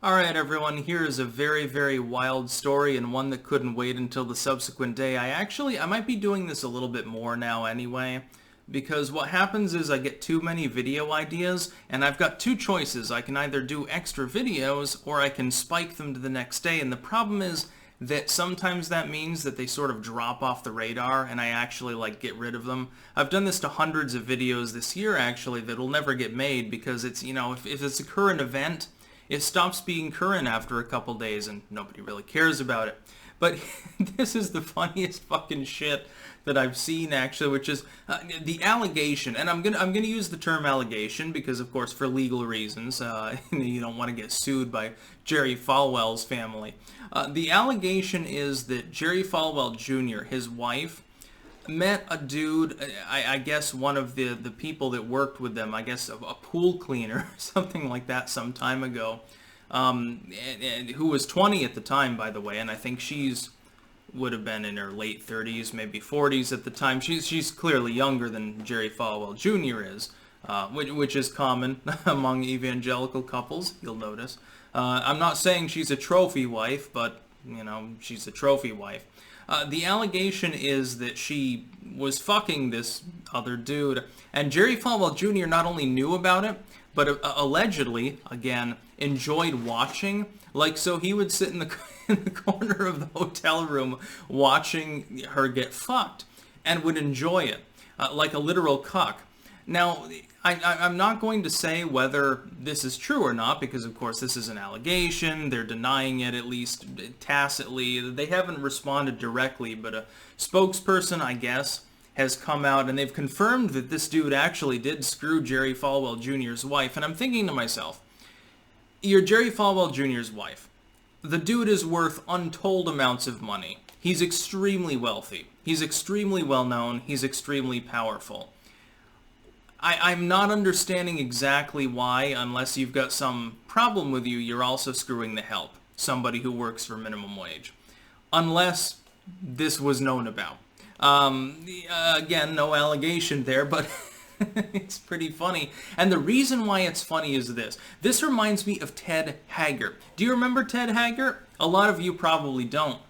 Alright everyone, here is a very, very wild story and one that couldn't wait until the subsequent day. I might be doing this a little bit more now anyway, because what happens is I get too many video ideas, and I've got two choices. I can either do extra videos, or I can spike them to the next day, and the problem is that sometimes that means that they sort of drop off the radar, and I actually, get rid of them. I've done this to hundreds of videos this year, actually, that'll never get made, because it's, if it's a current event, it stops being current after a couple days and nobody really cares about it. But this is the funniest fucking shit that I've seen, actually, which is the allegation. And I'm gonna use the term allegation because, of course, for legal reasons, you don't want to get sued by Jerry Falwell's family. The allegation is that Jerry Falwell Jr., his wife, met a dude, I guess one of the people that worked with them, I guess a pool cleaner, something like that some time ago, and who was 20 at the time, by the way, and I think would have been in her late 30s, maybe 40s at the time. She's clearly younger than Jerry Falwell Jr. is, which is common among evangelical couples, you'll notice. I'm not saying she's a trophy wife, but, she's a trophy wife. The allegation is that she was fucking this other dude, and Jerry Falwell Jr. not only knew about it, but allegedly, again, enjoyed watching. So he would sit in the corner of the hotel room watching her get fucked, and would enjoy it, like a literal cuck. Now, I'm not going to say whether this is true or not, because of course this is an allegation. They're denying it, at least tacitly. They haven't responded directly, but a spokesperson, I guess, has come out and they've confirmed that this dude actually did screw Jerry Falwell Jr.'s wife. And I'm thinking to myself, you're Jerry Falwell Jr.'s wife. The dude is worth untold amounts of money. He's extremely wealthy. He's extremely well known. He's extremely powerful. I'm not understanding exactly why, unless you've got some problem with you, you're also screwing the help, somebody who works for minimum wage. Unless this was known about. Again, no allegation there, but it's pretty funny. And the reason why it's funny is this. This reminds me of Ted Haggart. Do you remember Ted Haggart? A lot of you probably don't.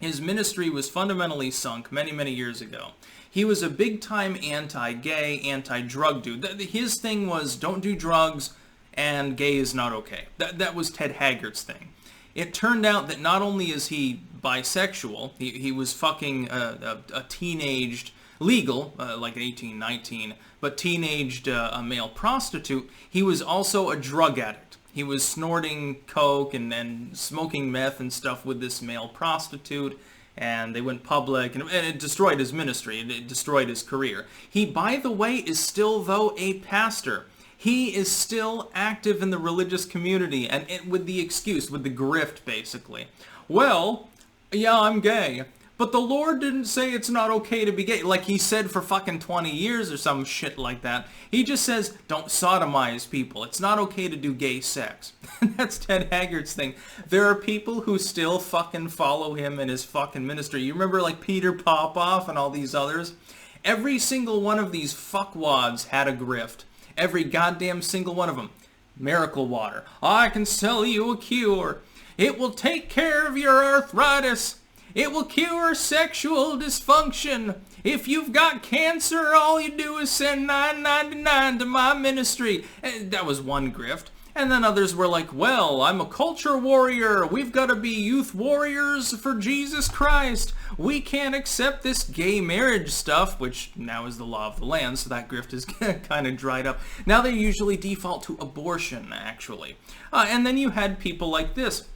His ministry was fundamentally sunk many, many years ago. He was a big-time anti-gay, anti-drug dude. His thing was, don't do drugs, and gay is not okay. That was Ted Haggart's thing. It turned out that not only is he bisexual, he was fucking a teenaged, legal, like 18, 19, but teenaged a male prostitute. He was also a drug addict. He was snorting coke and smoking meth and stuff with this male prostitute. And they went public, and it destroyed his ministry, and it destroyed his career. He, by the way, is still, though, a pastor. He is still active in the religious community, and with the excuse, with the grift, basically. Well, yeah, I'm gay, but the Lord didn't say it's not okay to be gay, like he said for fucking 20 years or some shit like that. He just says, don't sodomize people. It's not okay to do gay sex. That's Ted Haggart's thing. There are people who still fucking follow him in his fucking ministry. You remember Peter Popoff and all these others? Every single one of these fuckwads had a grift. Every goddamn single one of them. Miracle water. I can sell you a cure. It will take care of your arthritis. It will cure sexual dysfunction. If you've got cancer, all you do is send $9.99 to my ministry. That was one grift. And then others were like, well, I'm a culture warrior. We've got to be youth warriors for Jesus Christ. We can't accept this gay marriage stuff, which now is the law of the land, so that grift is kind of dried up. Now they usually default to abortion, actually. And then you had people like this.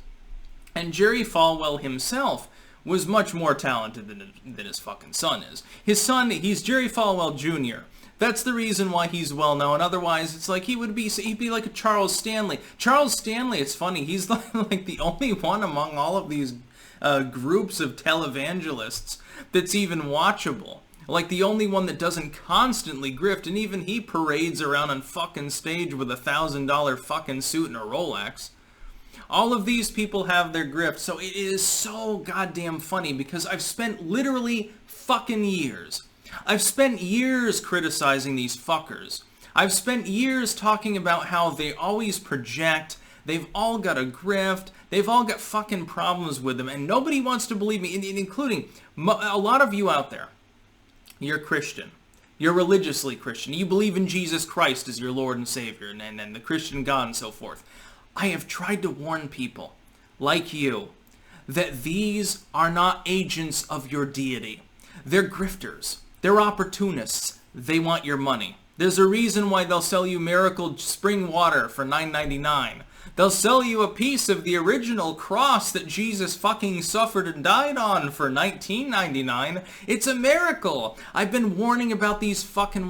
And Jerry Falwell himself was much more talented than his fucking son is. His son, he's Jerry Falwell Jr. That's the reason why he's well known. Otherwise, it's like he'd be like a Charles Stanley. Charles Stanley, it's funny, he's like the only one among all of these groups of televangelists that's even watchable. Like the only one that doesn't constantly grift, and even he parades around on fucking stage with a $1,000 fucking suit and a Rolex. All of these people have their grift, so it is so goddamn funny because I've spent literally fucking years. I've spent years criticizing these fuckers. I've spent years talking about how they always project They've all got a grift. They've all got fucking problems with them, and nobody wants to believe me, including a lot of you out there. You're Christian. You're religiously Christian. You believe in Jesus Christ as your Lord and Savior, and the Christian God and so forth. I have tried to warn people like you that these are not agents of your deity. They're grifters. They're opportunists. They want your money. There's a reason why they'll sell you miracle spring water for $9.99. They'll sell you a piece of the original cross that Jesus fucking suffered and died on for $19.99. It's a miracle. I've been warning about these fucking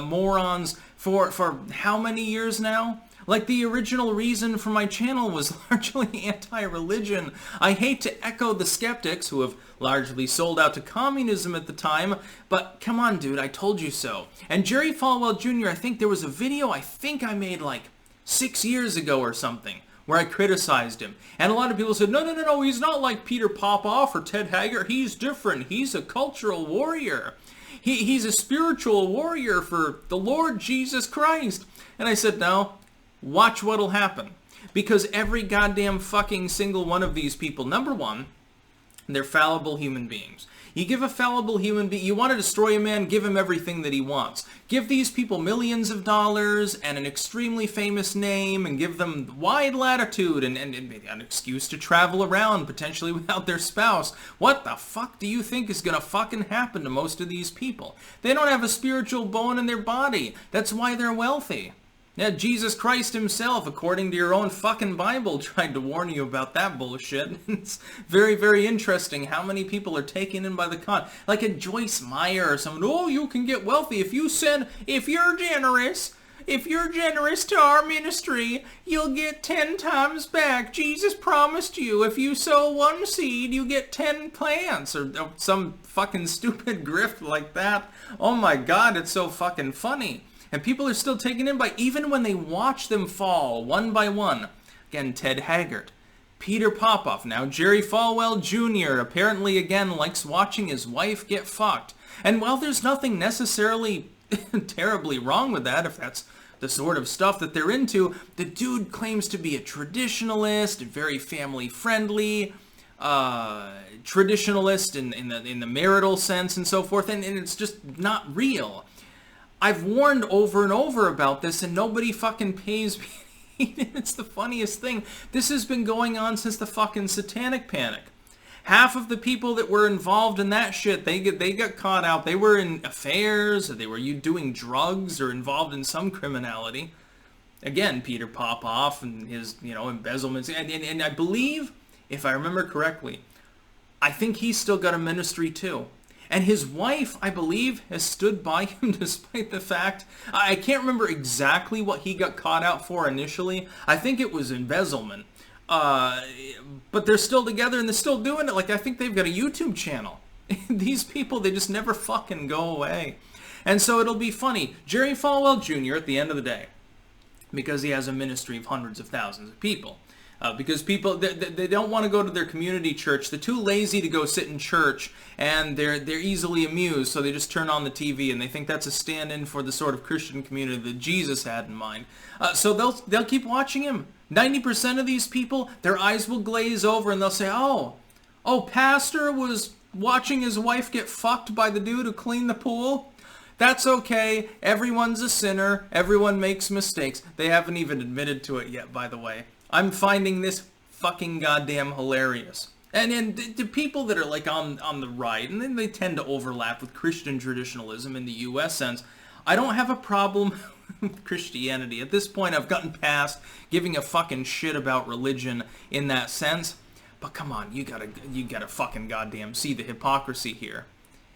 morons for how many years now? Like, the original reason for my channel was largely anti-religion. I hate to echo the skeptics who have largely sold out to communism at the time, but come on, dude, I told you so. And Jerry Falwell Jr., I think there was a video I made like 6 years ago or something, where I criticized him. And a lot of people said, no, he's not like Peter Popoff or Ted Haggard. He's different. He's a cultural warrior. He's a spiritual warrior for the Lord Jesus Christ. And I said, no. Watch what'll happen. Because every goddamn fucking single one of these people, number one, they're fallible human beings. You give a fallible human being, you want to destroy a man, give him everything that he wants. Give these people millions of dollars and an extremely famous name, and give them wide latitude and an excuse to travel around, potentially without their spouse. What the fuck do you think is gonna fucking happen to most of these people? They don't have a spiritual bone in their body. That's why they're wealthy. Yeah, Jesus Christ himself, according to your own fucking Bible, tried to warn you about that bullshit. It's very, very interesting how many people are taken in by the con. Like a Joyce Meyer or someone, oh, you can get wealthy if you're generous to our ministry, you'll get 10 times back. Jesus promised you, if you sow 1 seed, you get 10 plants, or some fucking stupid grift like that. Oh my God, it's so fucking funny. And people are still taken in by, even when they watch them fall one by one. Again, Ted Haggard, Peter Popoff, now Jerry Falwell Jr. apparently again likes watching his wife get fucked. And while there's nothing necessarily terribly wrong with that, if that's the sort of stuff that they're into, the dude claims to be a traditionalist, very family friendly, traditionalist in the marital sense and so forth, and it's just not real. I've warned over and over about this, and nobody fucking pays me. It's the funniest thing. This has been going on since the fucking Satanic Panic. Half of the people that were involved in that shit, they got caught out. They were in affairs, or they were doing drugs, or involved in some criminality. Again, Peter Popoff and his, embezzlements. And I believe, if I remember correctly, I think he's still got a ministry too. And his wife, I believe, has stood by him despite the fact, I can't remember exactly what he got caught out for initially. I think it was embezzlement. But they're still together and they're still doing it. Like, I think they've got a YouTube channel. These people, they just never fucking go away. And so it'll be funny. Jerry Falwell Jr. at the end of the day, because he has a ministry of hundreds of thousands of people. Because people, they don't want to go to their community church. They're too lazy to go sit in church, and they're easily amused, so they just turn on the TV, and they think that's a stand-in for the sort of Christian community that Jesus had in mind. So they'll keep watching him. 90% of these people, their eyes will glaze over, and they'll say, oh, pastor was watching his wife get fucked by the dude who cleaned the pool? That's okay. Everyone's a sinner. Everyone makes mistakes. They haven't even admitted to it yet, by the way. I'm finding this fucking goddamn hilarious. And the people that are like on the right, and then they tend to overlap with Christian traditionalism in the U.S. sense, I don't have a problem with Christianity. At this point, I've gotten past giving a fucking shit about religion in that sense. But come on, you gotta fucking goddamn see the hypocrisy here.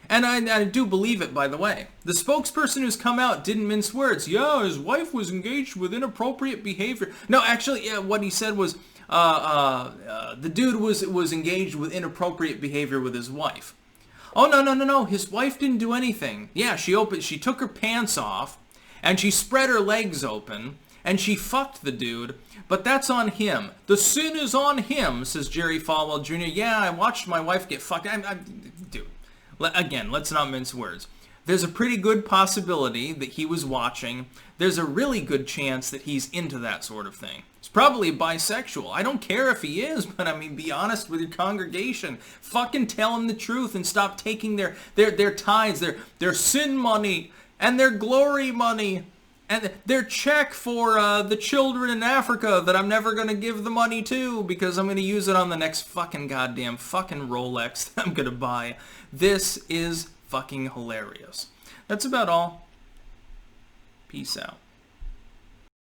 And I do believe it, by the way. The spokesperson who's come out didn't mince words. Yeah, his wife was engaged with inappropriate behavior. No, actually, what he said was the dude was engaged with inappropriate behavior with his wife. Oh, no. His wife didn't do anything. Yeah, she took her pants off, and she spread her legs open, and she fucked the dude, but that's on him. The sin is on him, says Jerry Falwell Jr. Yeah, I watched my wife get fucked. Dude. Again, let's not mince words. There's a pretty good possibility that he was watching. There's a really good chance that he's into that sort of thing. He's probably bisexual. I don't care if he is, but I mean, be honest with your congregation. Fucking tell them the truth and stop taking their tithes, their sin money, and their glory money, and their check for the children in Africa that I'm never going to give the money to because I'm going to use it on the next fucking goddamn fucking Rolex that I'm going to buy. This is fucking hilarious. That's about all. Peace out.